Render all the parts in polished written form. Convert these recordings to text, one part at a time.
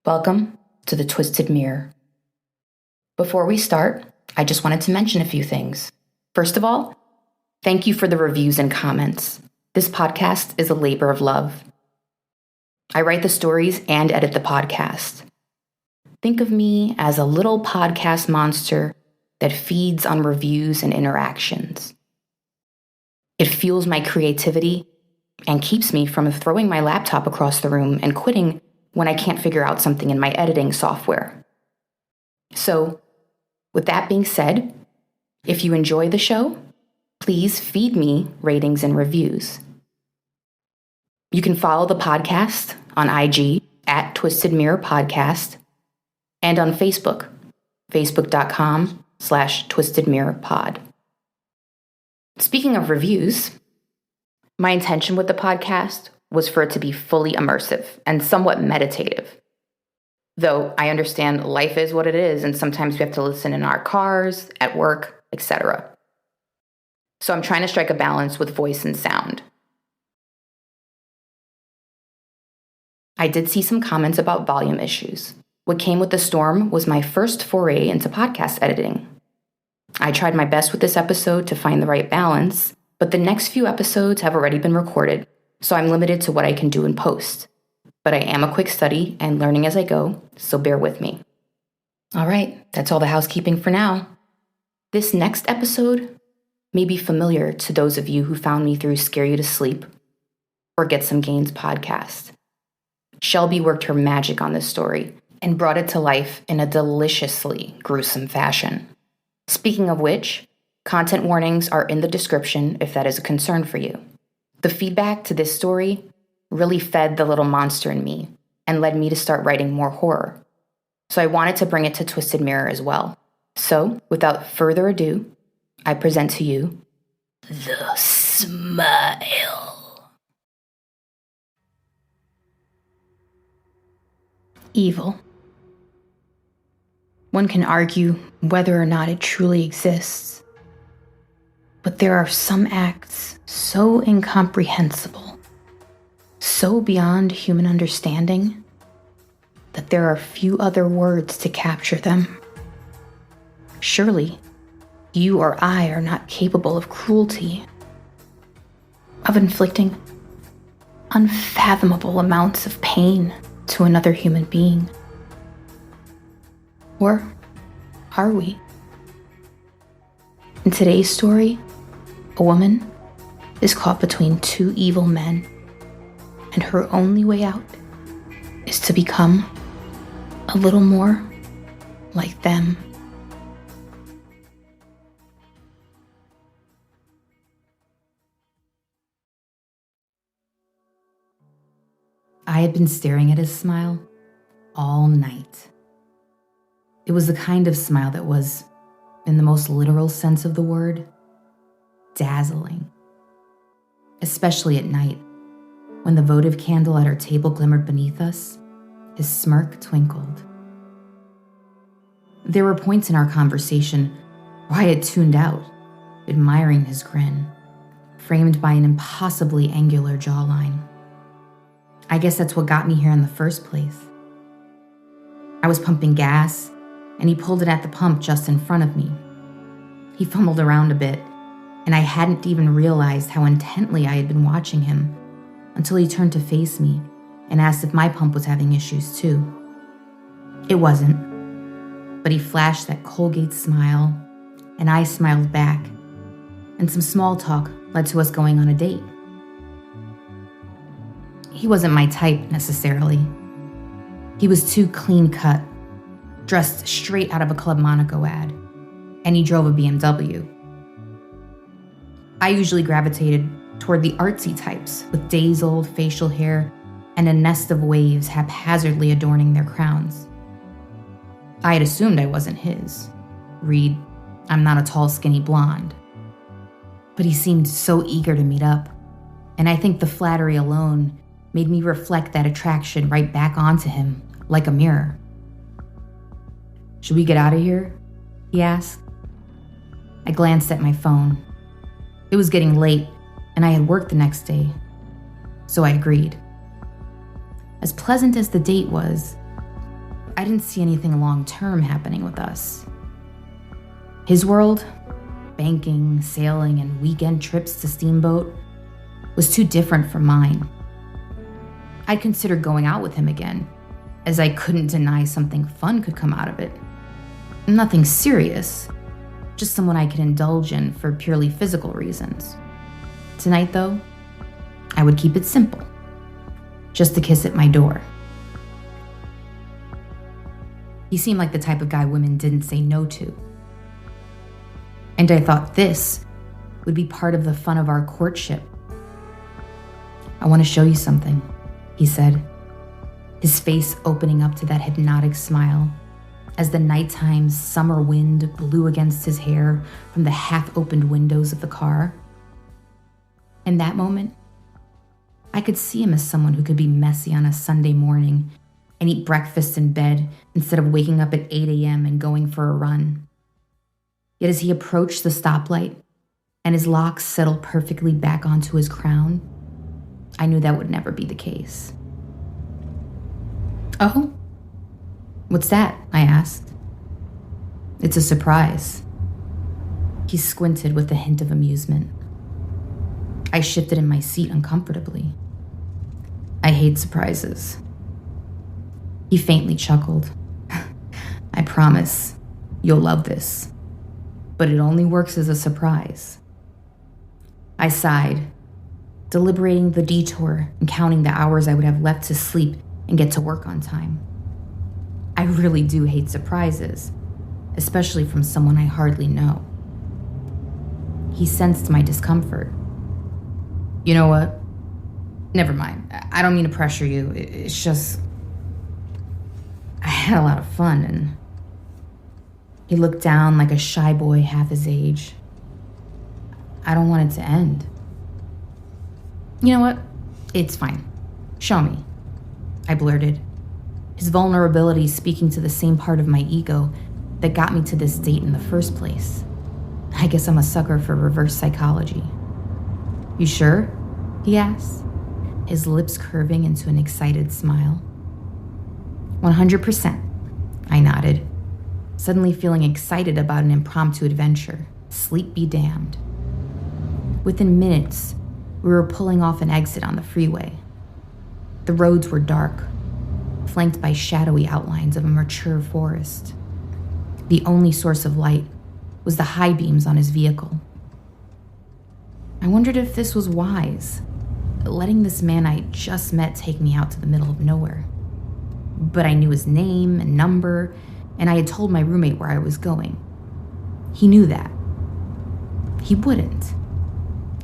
Welcome to the Twisted Mirror. Before we start, I just wanted to mention a few things. First of all, thank you for the reviews and comments. This podcast is a labor of love. I write the stories and edit the podcast. Think of me as a little podcast monster that feeds on reviews and interactions. It fuels my creativity and keeps me from throwing my laptop across the room and quitting when I can't figure out something in my editing software. So, with that being said, if you enjoy the show, please feed me ratings and reviews. You can follow the podcast on IG at Twisted Mirror Podcast and on Facebook, facebook.com/Twisted Mirror Pod. Speaking of reviews, my intention with the podcast was for it to be fully immersive and somewhat meditative. Though I understand life is what it is, and sometimes we have to listen in our cars, at work, etc. So I'm trying to strike a balance with voice and sound. I did see some comments about volume issues. What came with the storm was my first foray into podcast editing. I tried my best with this episode to find the right balance, but the next few episodes have already been recorded, so I'm limited to what I can do in post. But I am a quick study and learning as I go, so bear with me. All right, that's all the housekeeping for now. This next episode may be familiar to those of you who found me through Scare You to Sleep or Get Some Gains podcast. Shelby worked her magic on this story and brought it to life in a deliciously gruesome fashion. Speaking of which, content warnings are in the description if that is a concern for you. The feedback to this story really fed the little monster in me and led me to start writing more horror. So I wanted to bring it to Twisted Mirror as well. So, without further ado, I present to you The Smile. Evil. One can argue whether or not it truly exists. But there are some acts so incomprehensible, so beyond human understanding, that there are few other words to capture them. Surely, you or I are not capable of cruelty, of inflicting unfathomable amounts of pain to another human being. Or are we? In today's story, a woman is caught between two evil men, and her only way out is to become a little more like them. I had been staring at his smile all night. It was the kind of smile that was, in the most literal sense of the word, dazzling. Especially at night, when the votive candle at our table glimmered beneath us, his smirk twinkled. There were points in our conversation where I had tuned out, admiring his grin, framed by an impossibly angular jawline. I guess that's what got me here in the first place. I was pumping gas, and he pulled it at the pump just in front of me. He fumbled around a bit, and I hadn't even realized how intently I had been watching him until he turned to face me and asked if my pump was having issues too. It wasn't, but he flashed that Colgate smile, and I smiled back, and some small talk led to us going on a date. He wasn't my type necessarily. He was too clean-cut, dressed straight out of a Club Monaco ad, and he drove a BMW. I usually gravitated toward the artsy types with days-old facial hair and a nest of waves haphazardly adorning their crowns. I had assumed I wasn't his. Read, I'm not a tall, skinny blonde. But he seemed so eager to meet up, and I think the flattery alone made me reflect that attraction right back onto him, like a mirror. Should we get out of here? He asked. I glanced at my phone. It was getting late, and I had work the next day, so I agreed. As pleasant as the date was, I didn't see anything long-term happening with us. His world, banking, sailing, and weekend trips to Steamboat, was too different from mine. I'd considered going out with him again, as I couldn't deny something fun could come out of it. Nothing serious, just someone I could indulge in for purely physical reasons. Tonight, though, I would keep it simple. Just a kiss at my door. He seemed like the type of guy women didn't say no to. And I thought this would be part of the fun of our courtship. I want to show you something, he said, his face opening up to that hypnotic smile as the nighttime summer wind blew against his hair from the half-opened windows of the car. In that moment, I could see him as someone who could be messy on a Sunday morning and eat breakfast in bed instead of waking up at 8 a.m. and going for a run. Yet as he approached the stoplight and his locks settled perfectly back onto his crown, I knew that would never be the case. "Oh? What's that?" I asked. "It's a surprise." He squinted with a hint of amusement. I shifted in my seat uncomfortably. "I hate surprises." He faintly chuckled. "I promise, you'll love this. But it only works as a surprise." I sighed, deliberating the detour and counting the hours I would have left to sleep and get to work on time. I really do hate surprises, especially from someone I hardly know. He sensed my discomfort. "You know what? Never mind. I don't mean to pressure you. It's just, I had a lot of fun." And he looked down like a shy boy half his age. "I don't want it to end." "You know what? It's fine. Show me," I blurted, his vulnerability speaking to the same part of my ego that got me to this date in the first place. I guess I'm a sucker for reverse psychology. "You sure?" he asked, his lips curving into an excited smile. 100%, I nodded, suddenly feeling excited about an impromptu adventure. Sleep be damned. Within minutes, we were pulling off an exit on the freeway. The roads were dark, flanked by shadowy outlines of a mature forest. The only source of light was the high beams on his vehicle. I wondered if this was wise, letting this man I just met take me out to the middle of nowhere. But I knew his name and number, and I had told my roommate where I was going. He knew that. He wouldn't.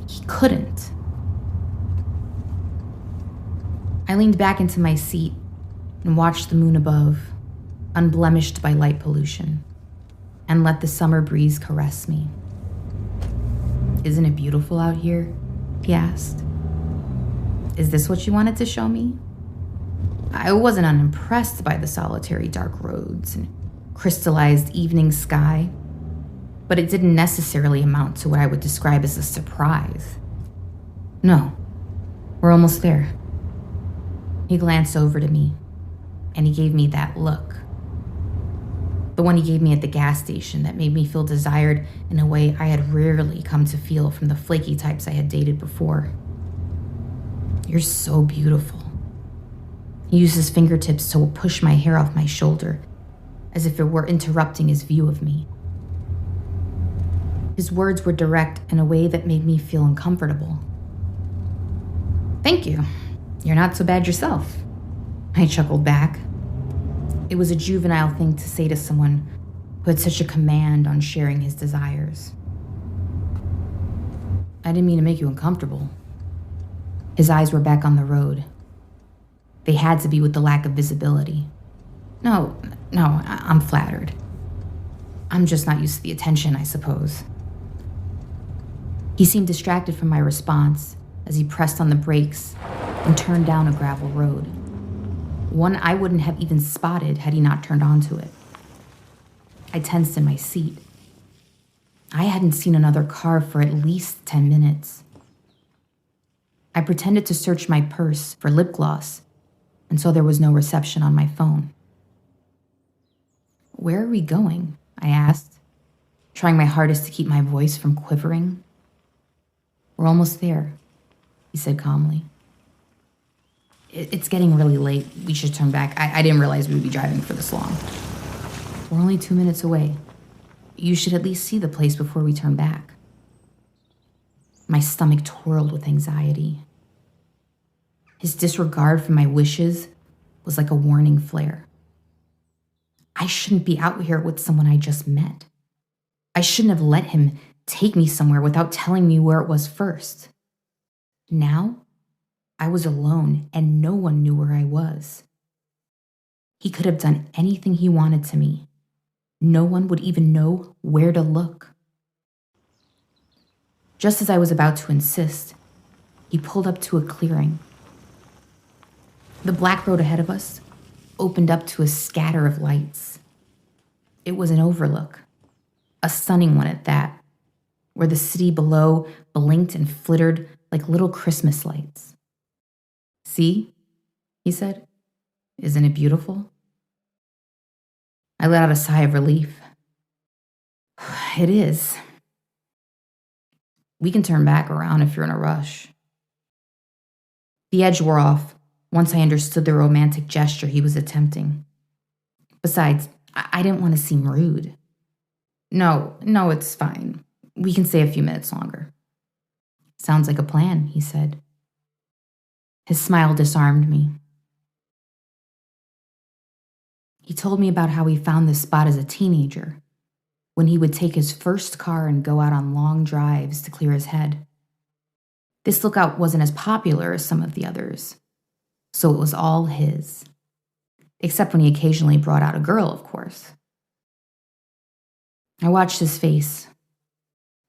He couldn't. I leaned back into my seat and watched the moon above, unblemished by light pollution, and let the summer breeze caress me. "Isn't it beautiful out here?" he asked. "Is this what you wanted to show me?" I wasn't unimpressed by the solitary dark roads and crystallized evening sky, but it didn't necessarily amount to what I would describe as a surprise. "No, we're almost there." He glanced over to me, and he gave me that look. The one he gave me at the gas station that made me feel desired in a way I had rarely come to feel from the flaky types I had dated before. "You're so beautiful." He used his fingertips to push my hair off my shoulder, as if it were interrupting his view of me. His words were direct in a way that made me feel uncomfortable. "Thank you. You're not so bad yourself." I chuckled back. It was a juvenile thing to say to someone who had such a command on sharing his desires. "I didn't mean to make you uncomfortable." His eyes were back on the road. They had to be with the lack of visibility. No, I'm flattered. I'm just not used to the attention, I suppose." He seemed distracted from my response as he pressed on the brakes and turned down a gravel road. One I wouldn't have even spotted had he not turned onto it. I tensed in my seat. I hadn't seen another car for at least 10 minutes. I pretended to search my purse for lip gloss and saw there was no reception on my phone. Where are we going? I asked, trying my hardest to keep my voice from quivering. We're almost there, he said calmly. It's getting really late. We should turn back. I didn't realize we would be driving for this long. We're only 2 minutes away. You should at least see the place before we turn back. My stomach twirled with anxiety. His disregard for my wishes was like a warning flare. I shouldn't be out here with someone I just met. I shouldn't have let him take me somewhere without telling me where it was first. Now, I was alone and no one knew where I was. He could have done anything he wanted to me. No one would even know where to look. Just as I was about to insist, he pulled up to a clearing. The black road ahead of us opened up to a scatter of lights. It was an overlook, a stunning one at that, where the city below blinked and flittered like little Christmas lights. See, he said, isn't it beautiful? I let out a sigh of relief. It is. We can turn back around if you're in a rush. The edge wore off once I understood the romantic gesture he was attempting. Besides, I didn't want to seem rude. No, it's fine. We can stay a few minutes longer. Sounds like a plan, he said. His smile disarmed me. He told me about how he found this spot as a teenager, when he would take his first car and go out on long drives to clear his head. This lookout wasn't as popular as some of the others, so it was all his. Except when he occasionally brought out a girl, of course. I watched his face,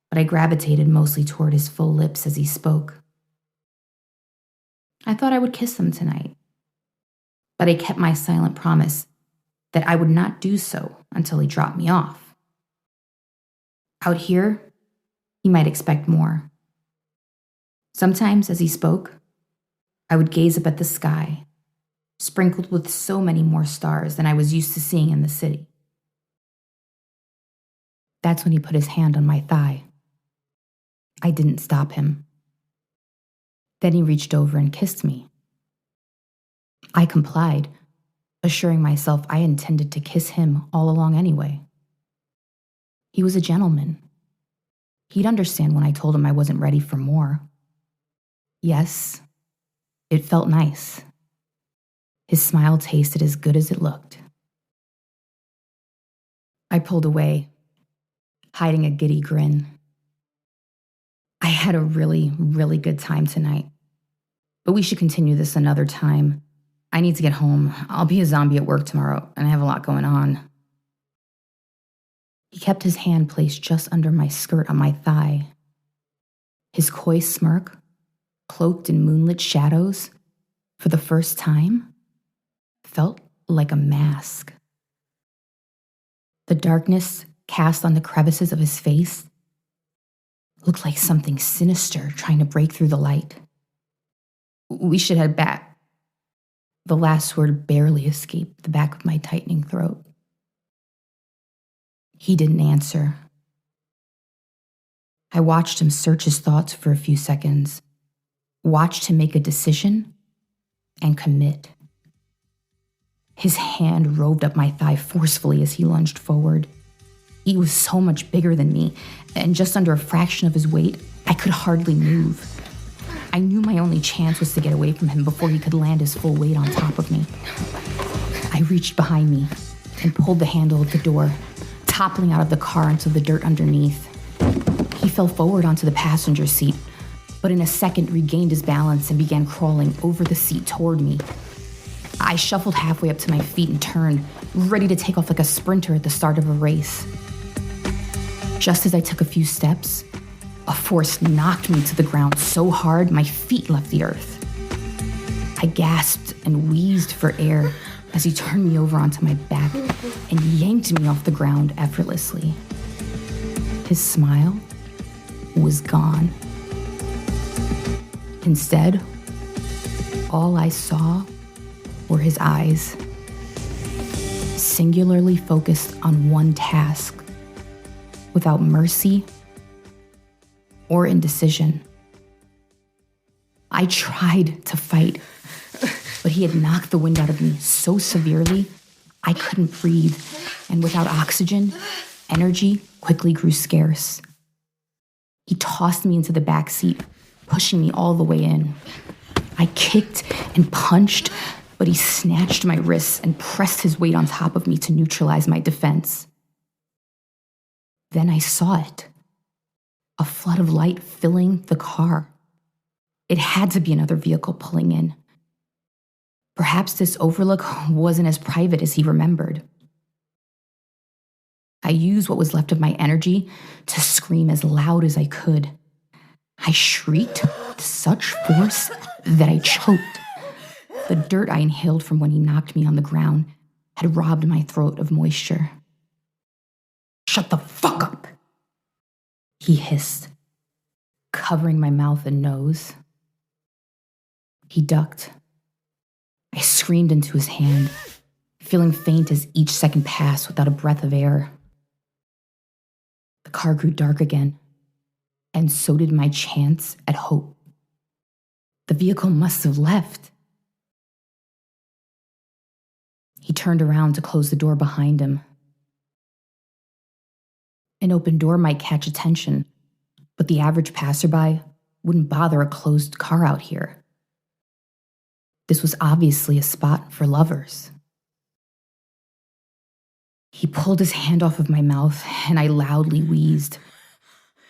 but I gravitated mostly toward his full lips as he spoke. I thought I would kiss him tonight, but I kept my silent promise that I would not do so until he dropped me off. Out here, he might expect more. Sometimes, as he spoke, I would gaze up at the sky, sprinkled with so many more stars than I was used to seeing in the city. That's when he put his hand on my thigh. I didn't stop him. Then he reached over and kissed me. I complied, assuring myself I intended to kiss him all along anyway. He was a gentleman. He'd understand when I told him I wasn't ready for more. Yes, it felt nice. His smile tasted as good as it looked. I pulled away, hiding a giddy grin. I had a really, really good time tonight. But we should continue this another time. I need to get home. I'll be a zombie at work tomorrow, and I have a lot going on. He kept his hand placed just under my skirt on my thigh. His coy smirk, cloaked in moonlit shadows, for the first time, felt like a mask. The darkness cast on the crevices of his face looked like something sinister trying to break through the light. We should head back. The last word barely escaped the back of my tightening throat. He didn't answer. I watched him search his thoughts for a few seconds, watched him make a decision, and commit. His hand roved up my thigh forcefully as he lunged forward. He was so much bigger than me, and just under a fraction of his weight, I could hardly move. I knew my only chance was to get away from him before he could land his full weight on top of me. I reached behind me and pulled the handle of the door, toppling out of the car into the dirt underneath. He fell forward onto the passenger seat, but in a second regained his balance and began crawling over the seat toward me. I shuffled halfway up to my feet and turned, ready to take off like a sprinter at the start of a race. Just as I took a few steps, a force knocked me to the ground so hard my feet left the earth. I gasped and wheezed for air as he turned me over onto my back and yanked me off the ground effortlessly. His smile was gone. Instead, all I saw were his eyes. singularly focused on one task, without mercy or indecision. I tried to fight, but he had knocked the wind out of me so severely I couldn't breathe, and without oxygen, energy quickly grew scarce. He tossed me into the back seat, pushing me all the way in. I kicked and punched, but he snatched my wrists and pressed his weight on top of me to neutralize my defense. Then I saw it. A flood of light filling the car. It had to be another vehicle pulling in. Perhaps this overlook wasn't as private as he remembered. I used what was left of my energy to scream as loud as I could. I shrieked with such force that I choked. The dirt I inhaled from when he knocked me on the ground had robbed my throat of moisture. "Shut the fuck up," he hissed, covering my mouth and nose. He ducked. I screamed into his hand, feeling faint as each second passed without a breath of air. The car grew dark again, and so did my chance at hope. The vehicle must have left. He turned around to close the door behind him. An open door might catch attention, but the average passerby wouldn't bother a closed car out here. This was obviously a spot for lovers. He pulled his hand off of my mouth, and I loudly wheezed.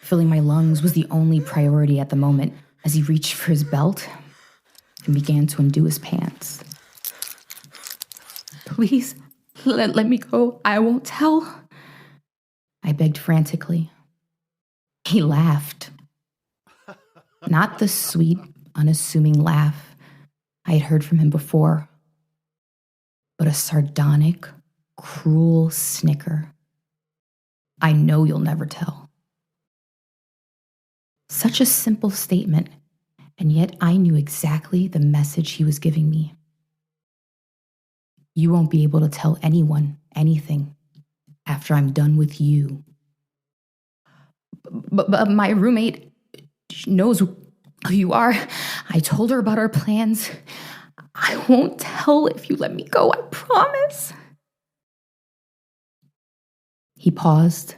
Filling my lungs was the only priority at the moment as he reached for his belt and began to undo his pants. "Please, let me go. I won't tell," I begged frantically. He laughed. Not the sweet, unassuming laugh I had heard from him before, but a sardonic, cruel snicker. "I know you'll never tell." Such a simple statement, and yet I knew exactly the message he was giving me. You won't be able to tell anyone anything after I'm done with you. But my roommate knows who you are. I told her about our plans. I won't tell if you let me go, I promise. He paused,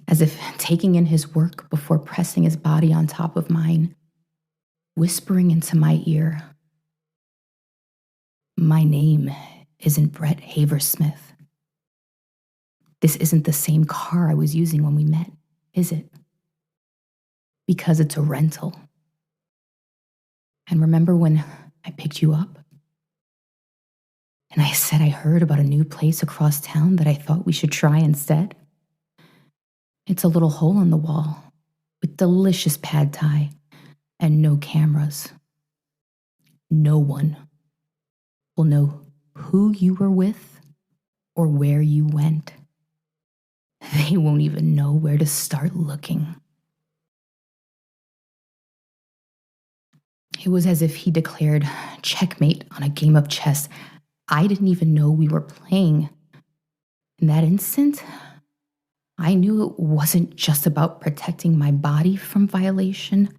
as if taking in his work before pressing his body on top of mine, whispering into my ear, "My name isn't Brett Haversmith. This isn't the same car I was using when we met, is it? Because it's a rental. And remember when I picked you up? And I said I heard about a new place across town that I thought we should try instead? It's a little hole in the wall with delicious pad thai and no cameras. No one will know who you were with or where you went. They won't even know where to start looking." It was as if he declared checkmate on a game of chess I didn't even know we were playing. In that instant, I knew it wasn't just about protecting my body from violation.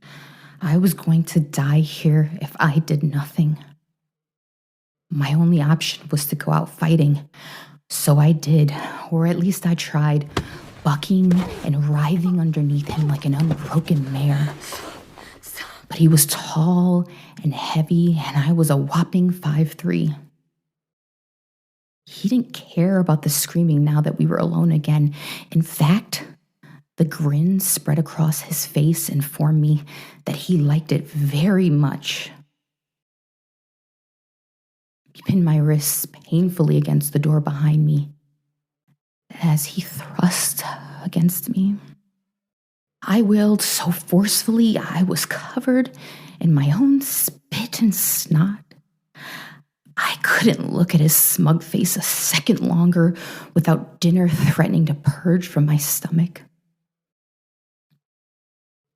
I was going to die here if I did nothing. My only option was to go out fighting. So I did, or at least I tried, bucking and writhing underneath him like an unbroken mare. But he was tall and heavy, and I was a whopping 5'3". He didn't care about the screaming now that we were alone again. In fact, the grin spread across his face informed me that he liked it very much. He pinned my wrists painfully against the door behind me as he thrust against me. I wailed so forcefully I was covered in my own spit and snot. I couldn't look at his smug face a second longer without dinner threatening to purge from my stomach.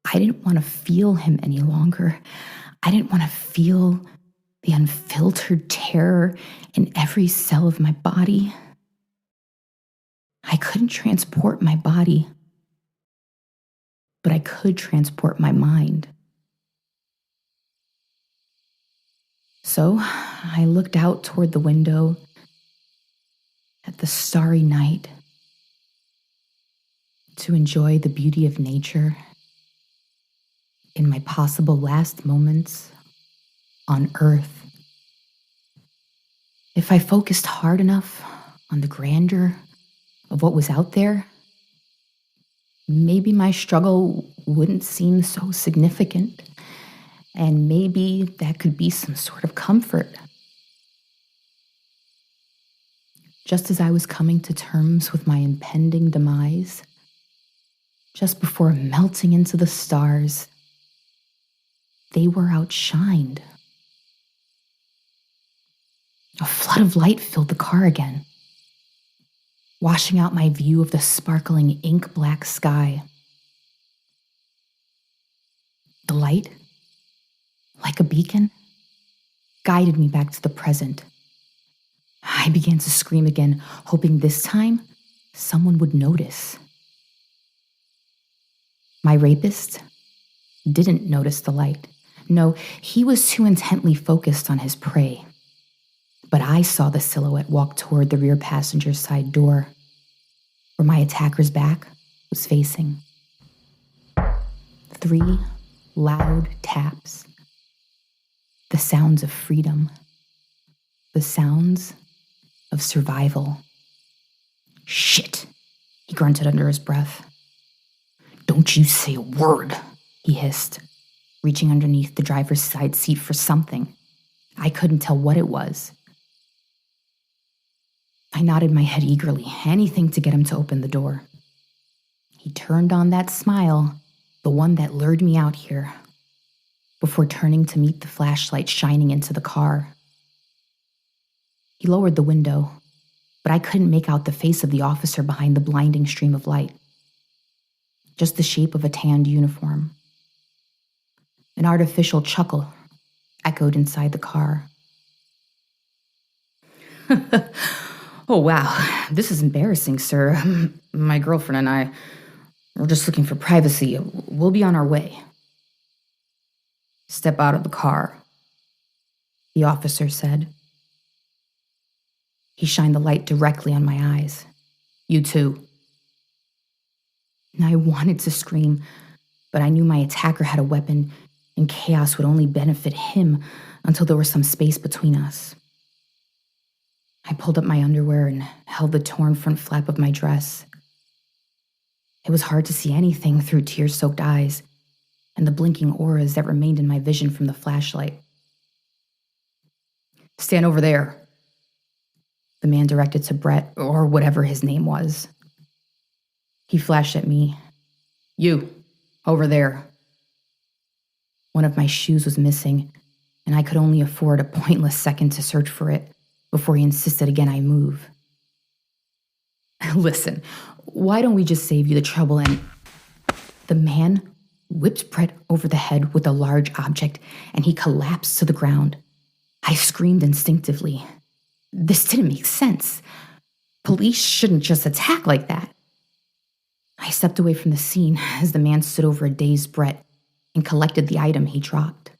I didn't want to feel him any longer. I didn't want to feel the unfiltered terror in every cell of my body. I couldn't transport my body, but I could transport my mind. So I looked out toward the window at the starry night to enjoy the beauty of nature in my possible last moments on Earth. If I focused hard enough on the grandeur of what was out there, maybe my struggle wouldn't seem so significant, and maybe that could be some sort of comfort. Just as I was coming to terms with my impending demise, just before melting into the stars, they were outshined. A flood of light filled the car again, washing out my view of the sparkling ink-black sky. The light, like a beacon, guided me back to the present. I began to scream again, hoping this time someone would notice. My rapist didn't notice the light. No, he was too intently focused on his prey. But I saw the silhouette walk toward the rear passenger side door, where my attacker's back was facing. 3 loud taps. The sounds of freedom. The sounds of survival. "Shit," he grunted under his breath. "Don't you say a word," he hissed, reaching underneath the driver's side seat for something. I couldn't tell what it was. I nodded my head eagerly, anything to get him to open the door. He turned on that smile, the one that lured me out here, before turning to meet the flashlight shining into the car. He lowered the window, but I couldn't make out the face of the officer behind the blinding stream of light. Just the shape of a tanned uniform. An artificial chuckle echoed inside the car. "Oh, wow, this is embarrassing, sir. My girlfriend and I, we're just looking for privacy. We'll be on our way." "Step out of the car," the officer said. He shined the light directly on my eyes. "You too." I wanted to scream, but I knew my attacker had a weapon, and chaos would only benefit him until there was some space between us. I pulled up my underwear and held the torn front flap of my dress. It was hard to see anything through tear-soaked eyes and the blinking auras that remained in my vision from the flashlight. "Stand over there," the man directed to Brett, or whatever his name was. He flashed at me. "You, over there." One of my shoes was missing, and I could only afford a pointless second to search for it before he insisted again I move. "Listen, why don't we just save you the trouble and..." The man whipped Brett over the head with a large object, and he collapsed to the ground. I screamed instinctively. This didn't make sense. Police shouldn't just attack like that. I stepped away from the scene as the man stood over a dazed Brett and collected the item he dropped.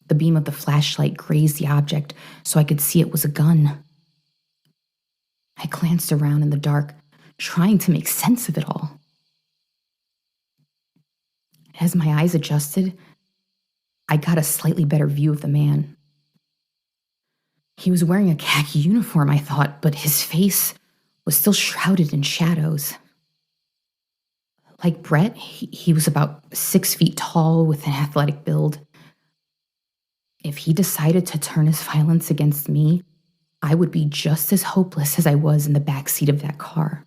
The beam of the flashlight grazed the object so I could see it was a gun. I glanced around in the dark, trying to make sense of it all. As my eyes adjusted, I got a slightly better view of the man. He was wearing a khaki uniform, I thought, but his face was still shrouded in shadows. Like Brett, he was about 6 feet tall with an athletic build. If he decided to turn his violence against me, I would be just as hopeless as I was in the backseat of that car.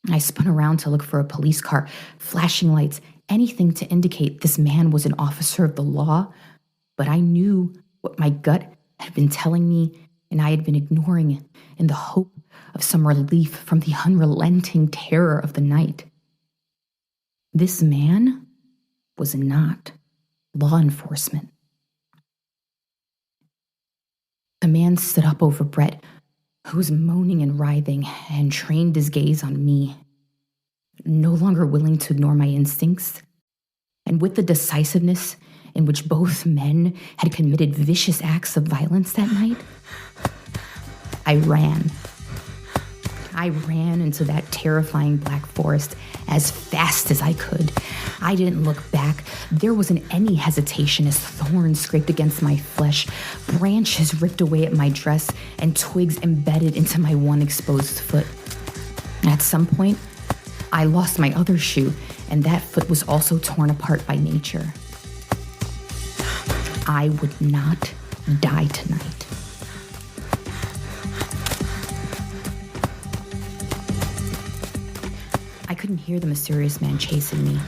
I spun around to look for a police car, flashing lights, anything to indicate this man was an officer of the law, but I knew what my gut had been telling me, and I had been ignoring in the hope of some relief from the unrelenting terror of the night. This man was not law enforcement. A man stood up over Brett, who was moaning and writhing, and trained his gaze on me. No longer willing to ignore my instincts, and with the decisiveness in which both men had committed vicious acts of violence that night, I ran. I ran into that terrifying black forest as fast as I could. I didn't look back. There wasn't any hesitation as thorns scraped against my flesh, branches ripped away at my dress, and twigs embedded into my one exposed foot. At some point, I lost my other shoe, and that foot was also torn apart by nature. I would not die tonight. I couldn't hear the mysterious man chasing me.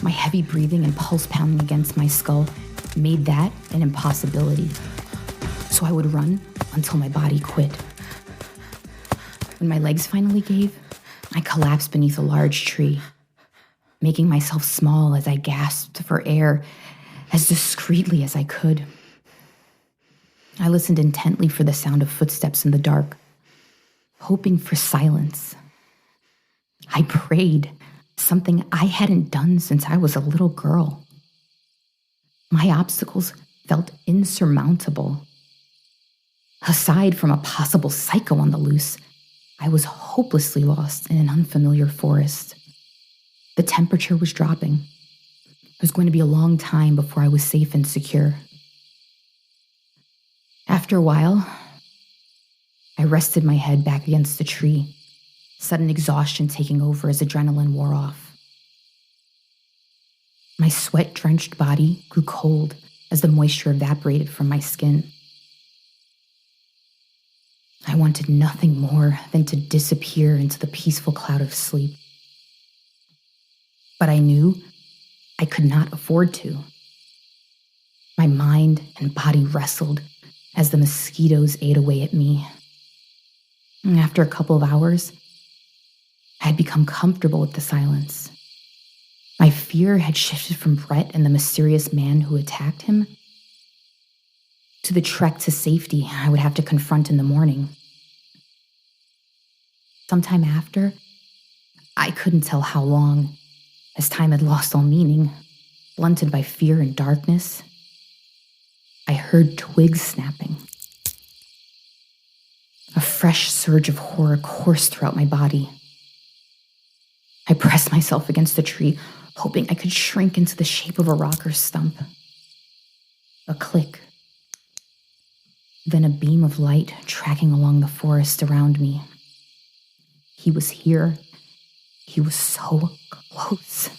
My heavy breathing and pulse pounding against my skull made that an impossibility. So I would run until my body quit. When my legs finally gave, I collapsed beneath a large tree, making myself small as I gasped for air as discreetly as I could. I listened intently for the sound of footsteps in the dark, hoping for silence. I prayed, something I hadn't done since I was a little girl. My obstacles felt insurmountable. Aside from a possible psycho on the loose, I was hopelessly lost in an unfamiliar forest. The temperature was dropping. It was going to be a long time before I was safe and secure. After a while, I rested my head back against the tree, sudden exhaustion taking over as adrenaline wore off. My sweat-drenched body grew cold as the moisture evaporated from my skin. I wanted nothing more than to disappear into the peaceful cloud of sleep. But I knew I could not afford to. My mind and body wrestled as the mosquitoes ate away at me. And after a couple of hours, I had become comfortable with the silence. My fear had shifted from Brett and the mysterious man who attacked him to the trek to safety I would have to confront in the morning. Sometime after, I couldn't tell how long, as time had lost all meaning, blunted by fear and darkness, I heard twigs snapping. A fresh surge of horror coursed throughout my body. I pressed myself against the tree, hoping I could shrink into the shape of a rock or stump. A click. Then a beam of light tracking along the forest around me. He was here. He was so close.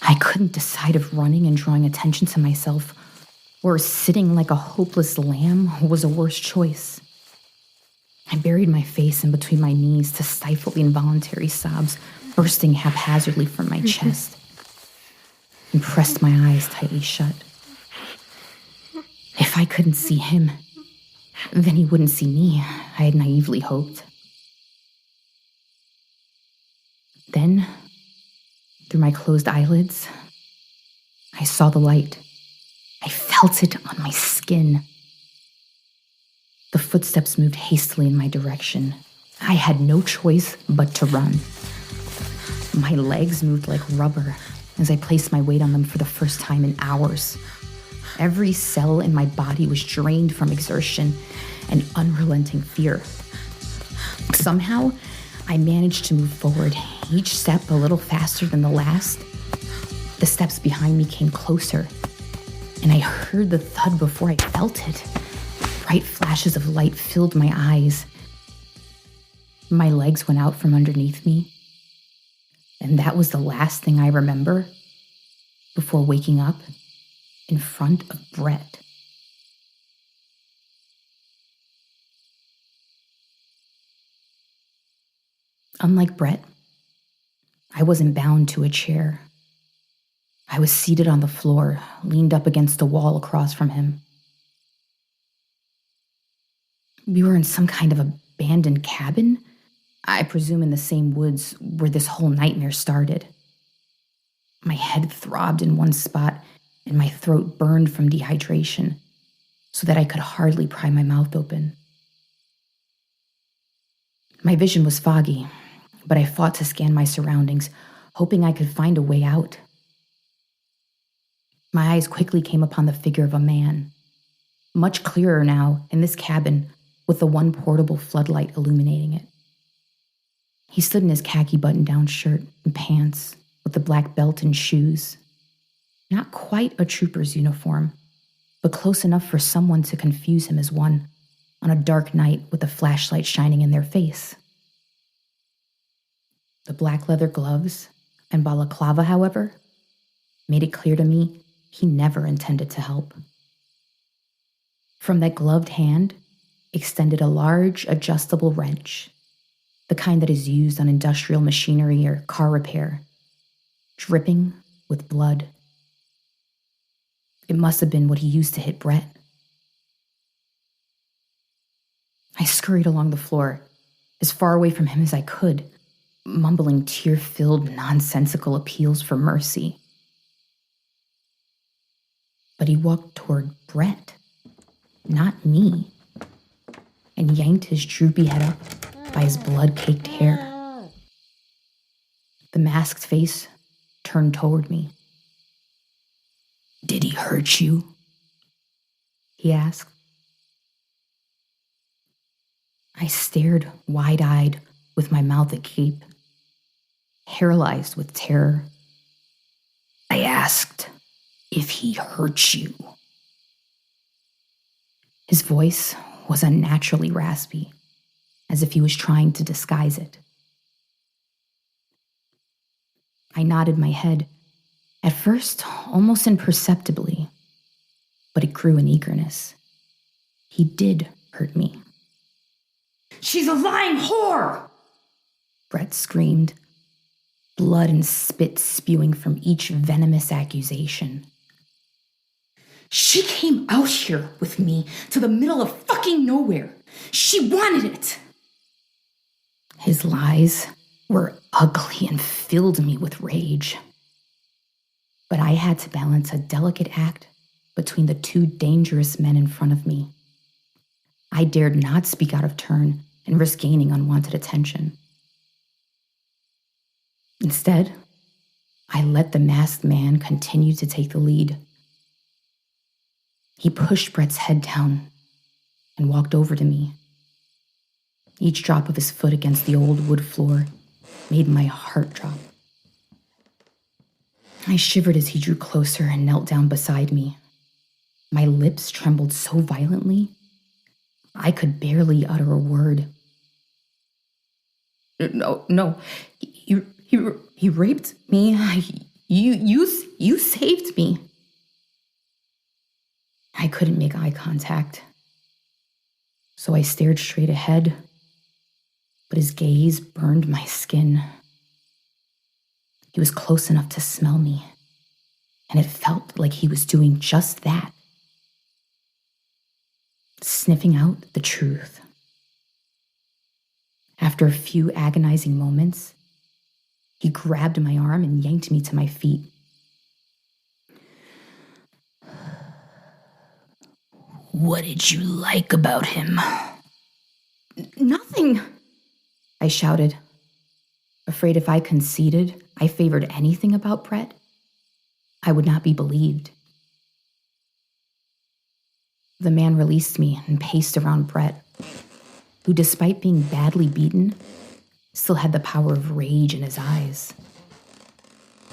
I couldn't decide if running and drawing attention to myself or sitting like a hopeless lamb was a worse choice. I buried my face in between my knees to stifle the involuntary sobs bursting haphazardly from my chest, and pressed my eyes tightly shut. If I couldn't see him, then he wouldn't see me, I had naively hoped. Then, through my closed eyelids, I saw the light. I felt it on my skin. The footsteps moved hastily in my direction. I had no choice but to run. My legs moved like rubber as I placed my weight on them for the first time in hours. Every cell in my body was drained from exertion and unrelenting fear. Somehow, I managed to move forward, each step a little faster than the last. The steps behind me came closer, and I heard the thud before I felt it. Bright flashes of light filled my eyes. My legs went out from underneath me, and that was the last thing I remember before waking up in front of Brett. Unlike Brett, I wasn't bound to a chair. I was seated on the floor, leaned up against a wall across from him. We were in some kind of abandoned cabin, I presume in the same woods where this whole nightmare started. My head throbbed in one spot, and my throat burned from dehydration. so that I could hardly pry my mouth open. My vision was foggy, but I fought to scan my surroundings, hoping I could find a way out. My eyes quickly came upon the figure of a man, much clearer now in this cabin with the one portable floodlight illuminating it. He stood in his khaki button-down shirt and pants with a black belt and shoes. Not quite a trooper's uniform, but close enough for someone to confuse him as one on a dark night with a flashlight shining in their face. The black leather gloves and balaclava, however, made it clear to me he never intended to help. From that gloved hand extended a large adjustable wrench, the kind that is used on industrial machinery or car repair, dripping with blood. It must have been what he used to hit Brett. I scurried along the floor, as far away from him as I could, mumbling tear-filled, nonsensical appeals for mercy. But he walked toward Brett, not me, and yanked his droopy head up by his blood-caked hair. The masked face turned toward me. "Did he hurt you?" he asked. I stared wide-eyed with my mouth agape, paralyzed with terror. "I asked if he hurt you." His voice was unnaturally raspy, as if he was trying to disguise it. I nodded my head, at first almost imperceptibly, but it grew in eagerness. He did hurt me. "She's a lying whore!" Brett screamed, blood and spit spewing from each venomous accusation. "She came out here with me to the middle of fucking nowhere. She wanted it." His lies were ugly and filled me with rage. But I had to balance a delicate act between the two dangerous men in front of me. I dared not speak out of turn and risk gaining unwanted attention. Instead, I let the masked man continue to take the lead. He pushed Brett's head down and walked over to me. Each drop of his foot against the old wood floor made my heart drop. I shivered as he drew closer and knelt down beside me. My lips trembled so violently, I could barely utter a word. No, he raped me. You saved me." I couldn't make eye contact, so I stared straight ahead, but his gaze burned my skin. He was close enough to smell me, and it felt like he was doing just that, sniffing out the truth. After a few agonizing moments, he grabbed my arm and yanked me to my feet. "What did you like about him?" "Nothing," I shouted, afraid if I conceded I favored anything about Brett, I would not be believed. The man released me and paced around Brett, who, despite being badly beaten, still had the power of rage in his eyes.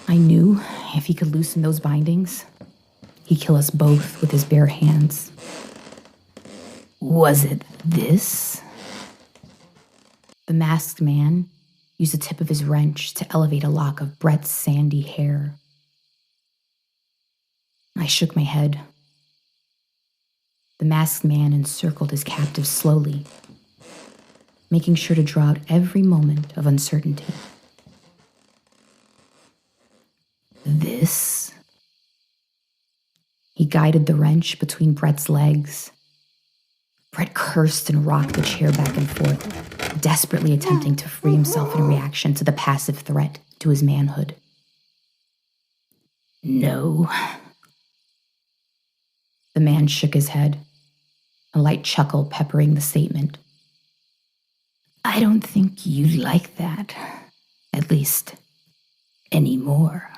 I knew if he could loosen those bindings, he'd kill us both with his bare hands. "Was it this?" The masked man used the tip of his wrench to elevate a lock of Brett's sandy hair. I shook my head. The masked man encircled his captive slowly, making sure to draw out every moment of uncertainty. "This?" He guided the wrench between Brett's legs. Brett cursed and rocked the chair back and forth, desperately attempting to free himself in reaction to the passive threat to his manhood. "No." The man shook his head, a light chuckle peppering the statement. I don't think you'd like that, at least anymore.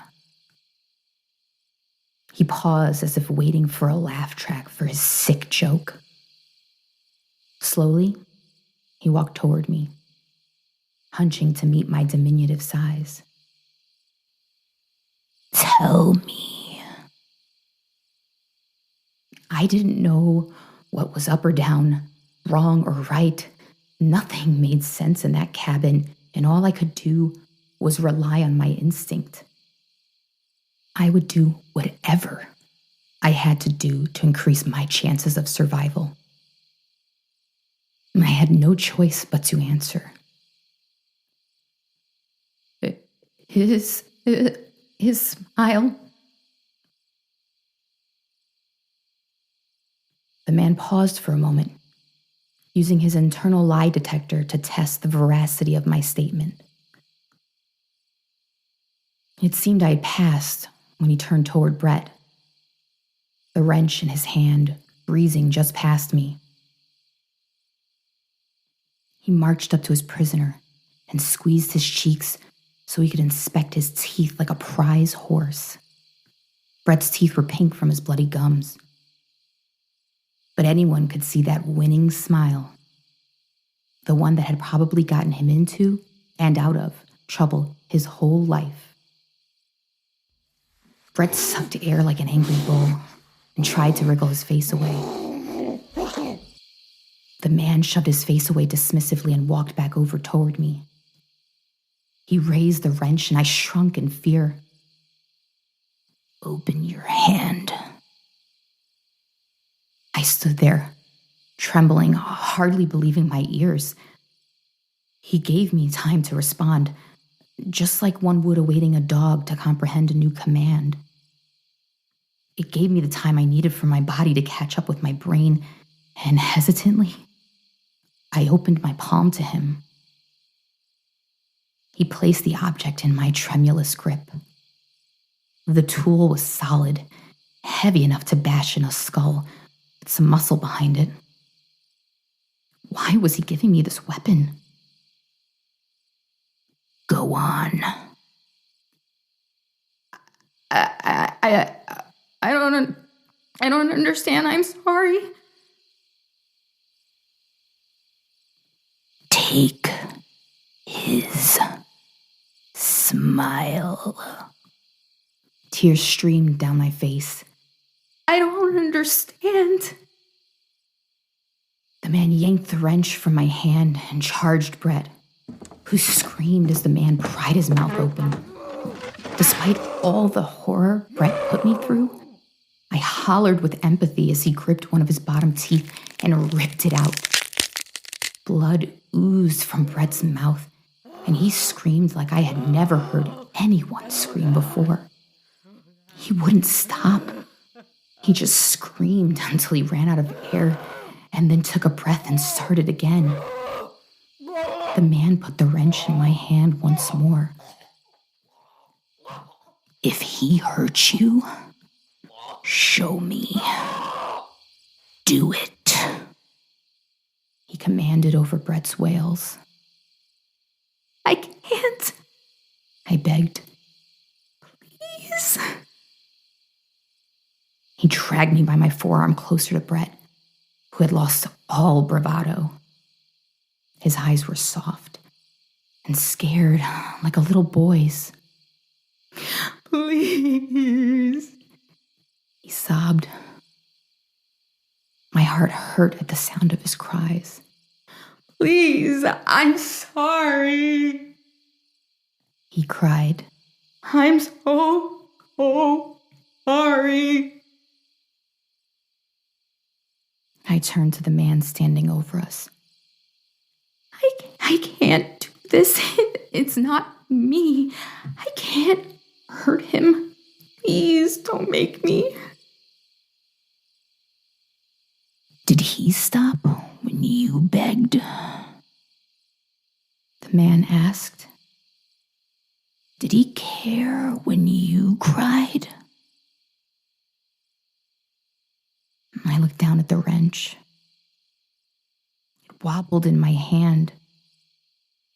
He paused as if waiting for a laugh track for his sick joke. Slowly, he walked toward me, hunching to meet my diminutive size. Tell me. I didn't know what was up or down, wrong or right. Nothing made sense in that cabin, and all I could do was rely on my instinct. I would do whatever I had to do to increase my chances of survival. I had no choice but to answer. His smile. The man paused for a moment, using his internal lie detector to test the veracity of my statement. It seemed I had passed when he turned toward Brett, the wrench in his hand breezing just past me. He marched up to his prisoner and squeezed his cheeks so he could inspect his teeth like a prize horse. Brett's teeth were pink from his bloody gums, but anyone could see that winning smile, the one that had probably gotten him into and out of trouble his whole life. Brett sucked air like an angry bull and tried to wriggle his face away. The man shoved his face away dismissively and walked back over toward me. He raised the wrench and I shrunk in fear. Open your hand. I stood there, trembling, hardly believing my ears. He gave me time to respond, just like one would awaiting a dog to comprehend a new command. It gave me the time I needed for my body to catch up with my brain, and hesitantly, I opened my palm to him. He placed the object in my tremulous grip. The tool was solid, heavy enough to bash in a skull, with some muscle behind it. Why was he giving me this weapon? Go on. I don't understand. I'm sorry. Take his smile. Tears streamed down my face. I don't understand. The man yanked the wrench from my hand and charged Brett, who screamed as the man pried his mouth open. Despite all the horror Brett put me through, I hollered with empathy as he gripped one of his bottom teeth and ripped it out. Blood oozed from Brett's mouth, and he screamed like I had never heard anyone scream before. He wouldn't stop. He just screamed until he ran out of air and then took a breath and started again. The man put the wrench in my hand once more. If he hurt you, show me. Do it. He commanded over Brett's wails. I can't, I begged. Please. He dragged me by my forearm closer to Brett, who had lost all bravado. His eyes were soft and scared like a little boy's. Please, he sobbed. My heart hurt at the sound of his cries. Please, I'm sorry, he cried. I'm so sorry. I turned to the man standing over us. I can't do this. It's not me. I can't hurt him. Please don't make me. Did he stop when you begged? The man asked. Did he care when you cried? I looked down at the wrench wobbled in my hand.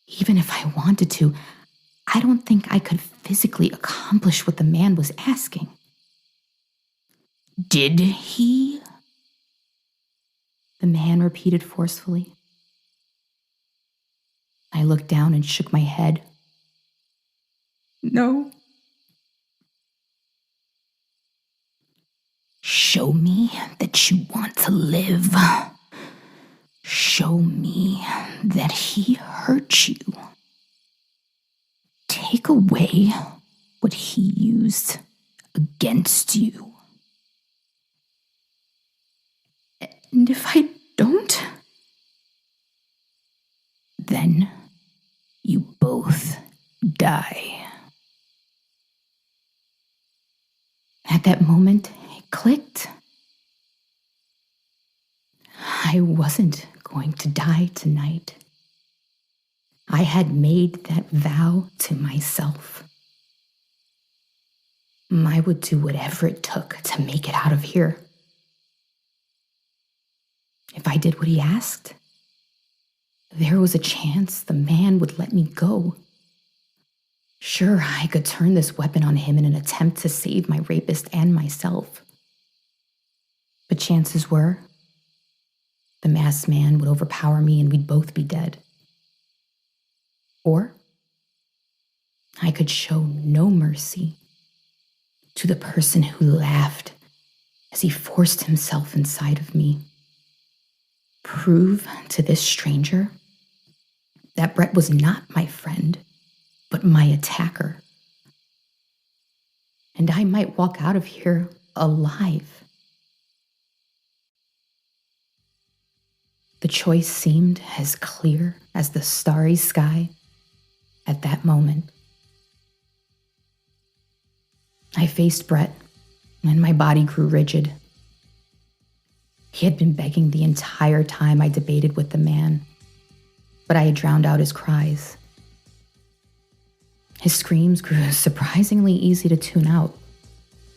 Even if I wanted to, I don't think I could physically accomplish what the man was asking. Did he? The man repeated forcefully. I looked down and shook my head. No. Show me that you want to live. Show me that he hurt you. Take away what he used against you. And if I don't? Then you both die. At that moment, it clicked. I wasn't going to die tonight. I had made that vow to myself. I would do whatever it took to make it out of here. If I did what he asked, there was a chance the man would let me go. Sure, I could turn this weapon on him in an attempt to save my rapist and myself. But chances were, the masked man would overpower me and we'd both be dead. Or I could show no mercy to the person who laughed as he forced himself inside of me. Prove to this stranger that Brett was not my friend, but my attacker. And I might walk out of here alive. The choice seemed as clear as the starry sky at that moment. I faced Brett, and my body grew rigid. He had been begging the entire time I debated with the man, but I had drowned out his cries. His screams grew surprisingly easy to tune out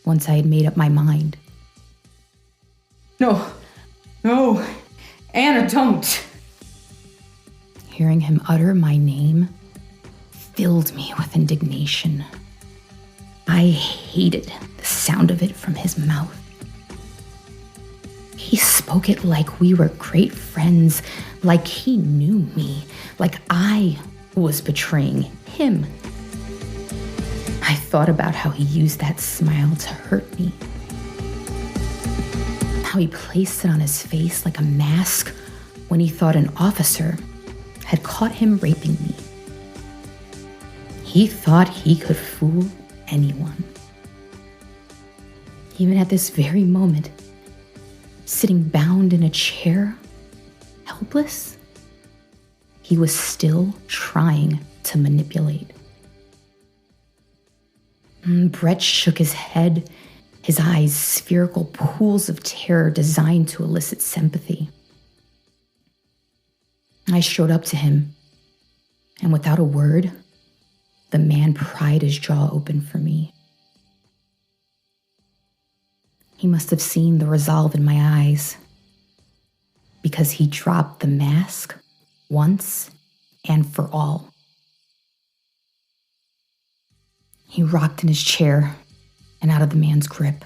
once I had made up my mind. No, Anna, don't. Hearing him utter my name filled me with indignation. I hated the sound of it from his mouth. He spoke it like we were great friends, like he knew me, like I was betraying him. I thought about how he used that smile to hurt me. How he placed it on his face like a mask when he thought an officer had caught him raping me. He thought he could fool anyone. Even at this very moment, sitting bound in a chair, helpless, he was still trying to manipulate. Brett shook his head, his eyes spherical pools of terror designed to elicit sympathy. I strode up to him, and without a word, the man pried his jaw open for me. He must have seen the resolve in my eyes, because he dropped the mask once and for all. He rocked in his chair and out of the man's grip.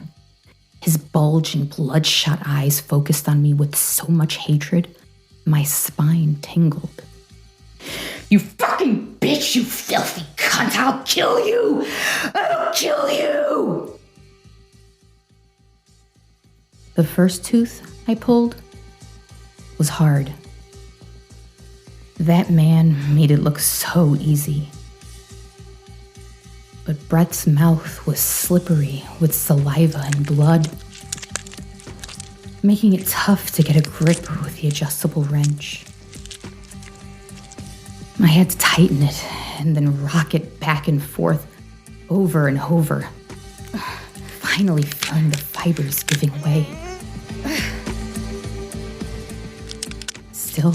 His bulging, bloodshot eyes focused on me with so much hatred, my spine tingled. You fucking bitch, you filthy cunt! I'll kill you! I'll kill you! The first tooth I pulled was hard. That man made it look so easy. But Brett's mouth was slippery with saliva and blood, making it tough to get a grip with the adjustable wrench. I had to tighten it and then rock it back and forth over and over, finally feeling the fibers giving way. Still,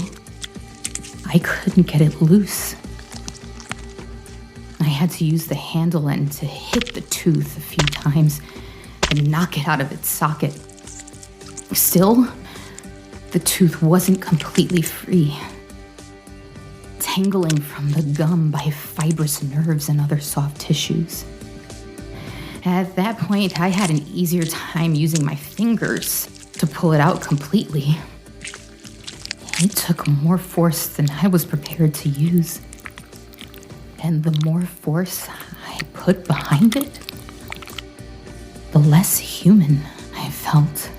I couldn't get it loose. I had to use the handle end to hit the tooth a few times and knock it out of its socket. Still, The tooth wasn't completely free, tangling from the gum by fibrous nerves and other soft tissues. At that point, I had an easier time using my fingers to pull it out completely. It took more force than I was prepared to use. And the more force I put behind it, the less human I felt.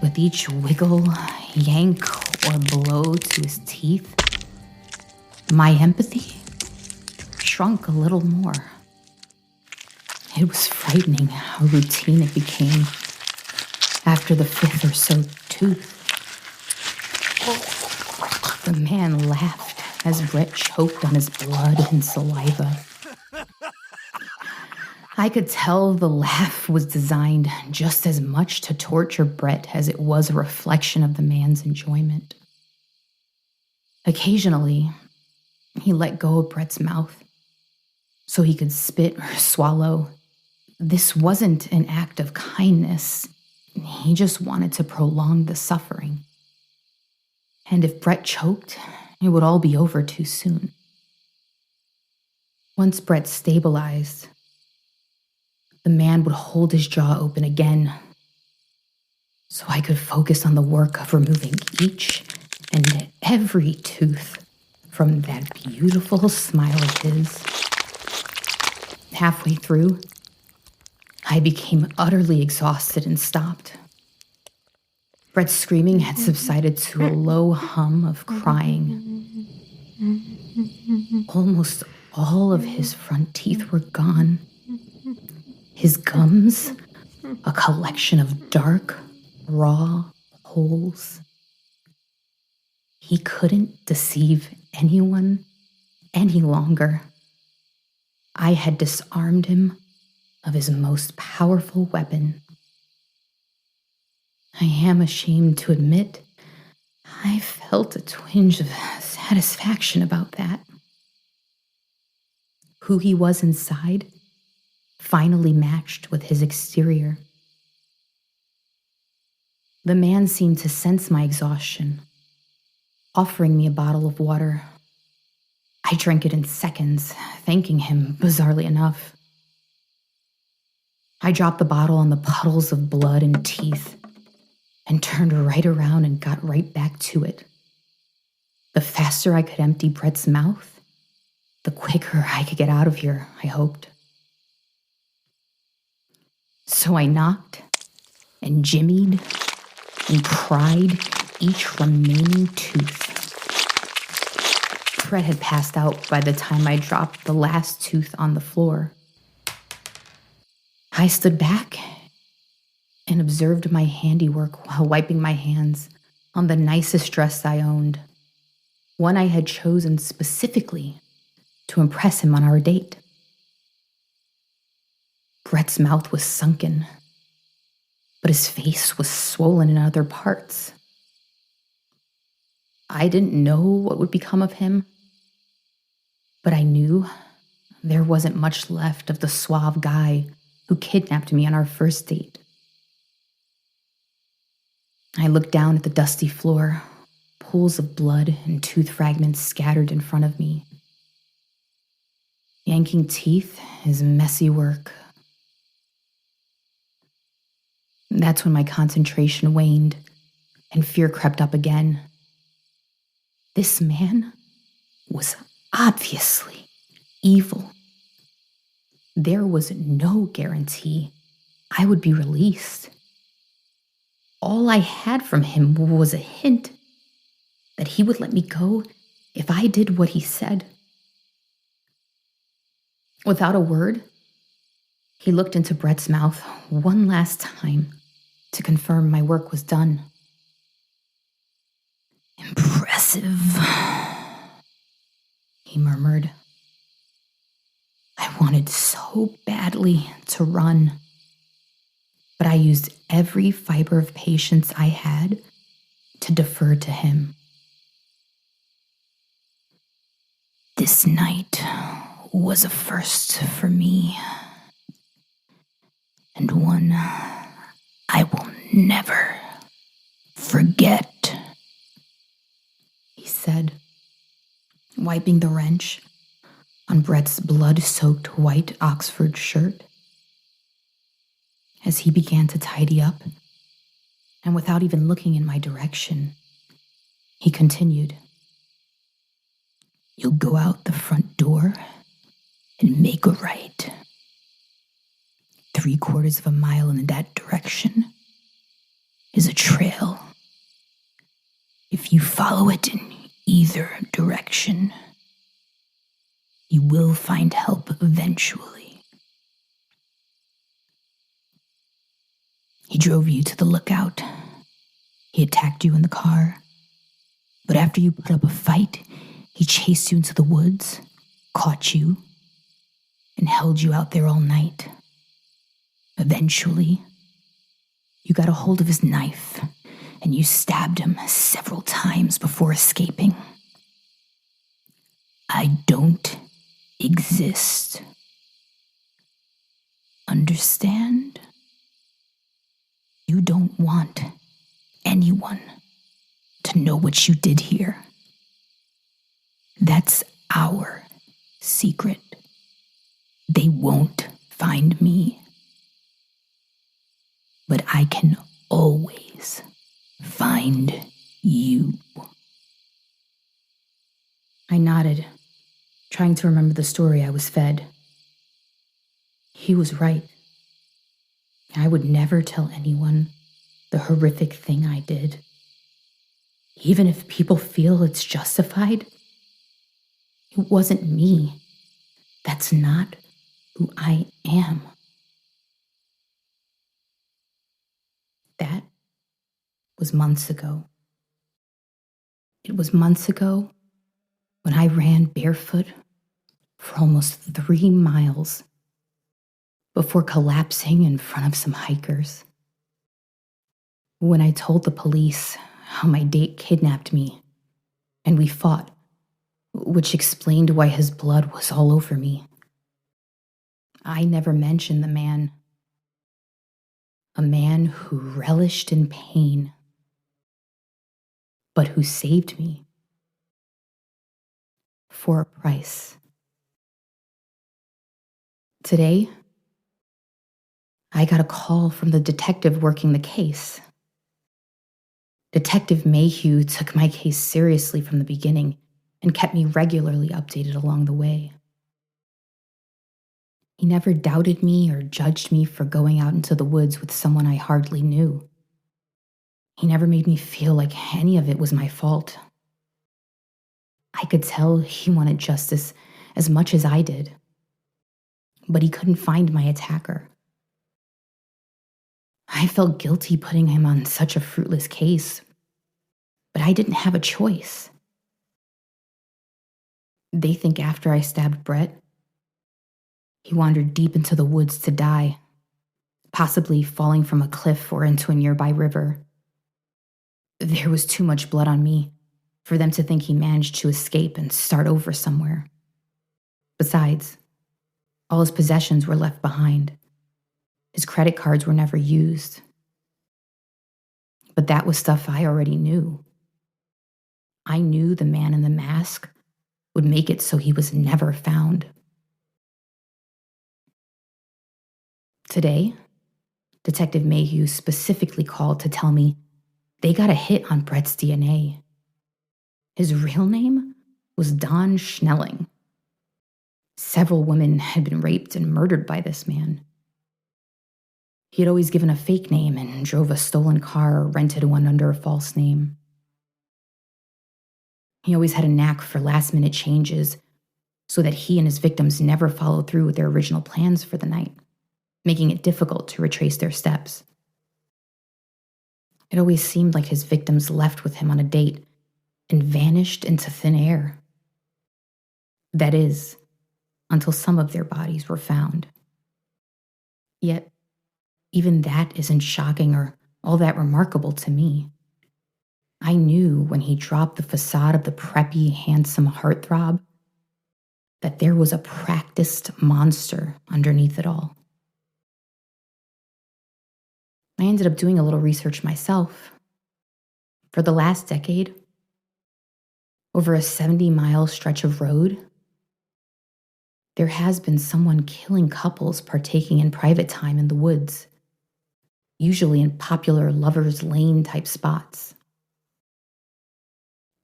With each wiggle, yank, or blow to his teeth, my empathy shrunk a little more. It was frightening how routine it became after the fifth or so tooth. The man laughed as Brett choked on his blood and saliva. I could tell the laugh was designed just as much to torture Brett as it was a reflection of the man's enjoyment. Occasionally, he let go of Brett's mouth so he could spit or swallow. This wasn't an act of kindness. He just wanted to prolong the suffering. And if Brett choked, it would all be over too soon. Once Brett stabilized, the man would hold his jaw open again so I could focus on the work of removing each and every tooth from that beautiful smile of his. Halfway through, I became utterly exhausted and stopped. Brett's screaming had subsided to a low hum of crying. Almost all of his front teeth were gone. His gums, a collection of dark, raw holes. He couldn't deceive anyone any longer. I had disarmed him of his most powerful weapon. I am ashamed to admit I felt a twinge of satisfaction about that. Who he was inside finally matched with his exterior. The man seemed to sense my exhaustion, offering me a bottle of water. I drank it in seconds, thanking him, bizarrely enough. I dropped the bottle on the puddles of blood and teeth and turned right around and got right back to it. The faster I could empty Brett's mouth, the quicker I could get out of here, I hoped. So I knocked and jimmied and pried each remaining tooth. Brett had passed out by the time I dropped the last tooth on the floor. I stood back and observed my handiwork while wiping my hands on the nicest dress I owned, one I had chosen specifically to impress him on our date. Brett's mouth was sunken, but his face was swollen in other parts. I didn't know what would become of him, but I knew there wasn't much left of the suave guy who kidnapped me on our first date. I looked down at the dusty floor, pools of blood and tooth fragments scattered in front of me. Yanking teeth is messy work. That's when my concentration waned and fear crept up again. This man was obviously evil. There was no guarantee I would be released. All I had from him was a hint that he would let me go if I did what he said. Without a word, he looked into Brett's mouth one last time to confirm my work was done. "Impressive," he murmured. I wanted so badly to run, but I used every fiber of patience I had to defer to him. This night was a first for me, and one I will never "Forget," he said, wiping the wrench on Brett's blood-soaked white Oxford shirt. As he began to tidy up, and without even looking in my direction, he continued, "You'll go out the front door and make a right. 3/4 of a mile in that direction is a trail. If you follow it in either direction, you will find help eventually." He drove you to the lookout. He attacked you in the car. But after you put up a fight, he chased you into the woods, caught you, and held you out there all night. Eventually, you got a hold of his knife, and you stabbed him several times before escaping. I don't exist. Understand? You don't want anyone to know what you did here. That's our secret. They won't find me. But I can always find you. I nodded, trying to remember the story I was fed. He was right. I would never tell anyone the horrific thing I did. Even if people feel it's justified, it wasn't me. That's not who I am. That was months ago. It was months ago when I ran barefoot for almost 3 miles before collapsing in front of some hikers. When I told the police how my date kidnapped me and we fought, which explained why his blood was all over me. I never mentioned the man. A man who relished in pain, but who saved me for a price. Today, I got a call from the detective working the case. Detective Mayhew took my case seriously from the beginning and kept me regularly updated along the way. He never doubted me or judged me for going out into the woods with someone I hardly knew. He never made me feel like any of it was my fault. I could tell he wanted justice as much as I did, but he couldn't find my attacker. I felt guilty putting him on such a fruitless case, but I didn't have a choice. They think after I stabbed Brett, he wandered deep into the woods to die, possibly falling from a cliff or into a nearby river. There was too much blood on me for them to think he managed to escape and start over somewhere. Besides, all his possessions were left behind. His credit cards were never used. But that was stuff I already knew. I knew the man in the mask would make it so he was never found. Today, Detective Mayhew specifically called to tell me they got a hit on Brett's DNA. His real name was Don Schnelling. Several women had been raped and murdered by this man. He had always given a fake name and drove a stolen car or rented one under a false name. He always had a knack for last-minute changes so that he and his victims never followed through with their original plans for the night, making it difficult to retrace their steps. It always seemed like his victims left with him on a date and vanished into thin air. That is, until some of their bodies were found. Yet, even that isn't shocking or all that remarkable to me. I knew when he dropped the facade of the preppy, handsome heartthrob that there was a practiced monster underneath it all. I ended up doing a little research myself, For the last decade, over a 70-mile stretch of road, there has been someone killing couples partaking in private time in the woods, usually in popular lovers' lane type spots.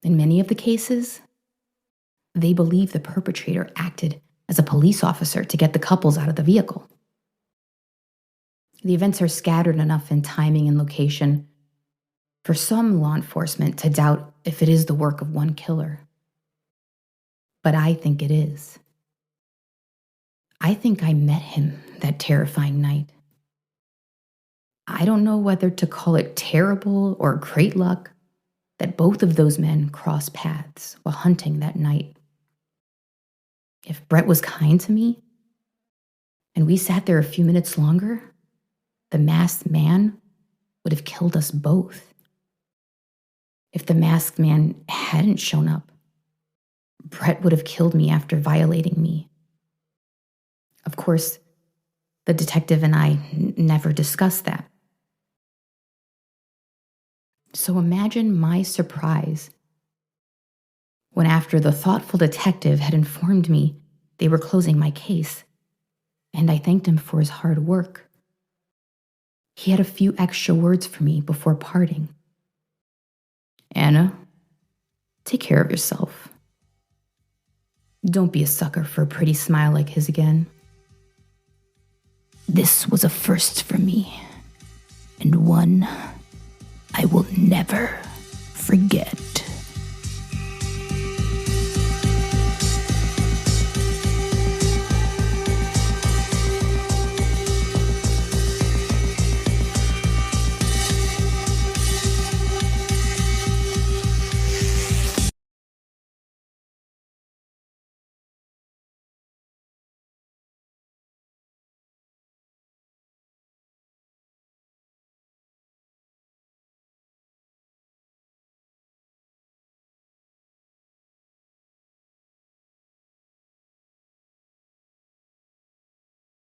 In many of the cases, they believe the perpetrator acted as a police officer to get the couples out of the vehicle. The events are scattered enough in timing and location for some law enforcement to doubt if it is the work of one killer. But I think it is. I think I met him that terrifying night. I don't know whether to call it terrible or great luck that both of those men crossed paths while hunting that night. If Brett was kind to me, and we sat there a few minutes longer, the masked man would have killed us both. If the masked man hadn't shown up, Brett would have killed me after violating me. Of course, the detective and I never discussed that. So imagine my surprise when, after the thoughtful detective had informed me they were closing my case, and I thanked him for his hard work, he had a few extra words for me before parting. Anna, take care of yourself. Don't be a sucker for a pretty smile like his again. This was a first for me, and one I will never forget.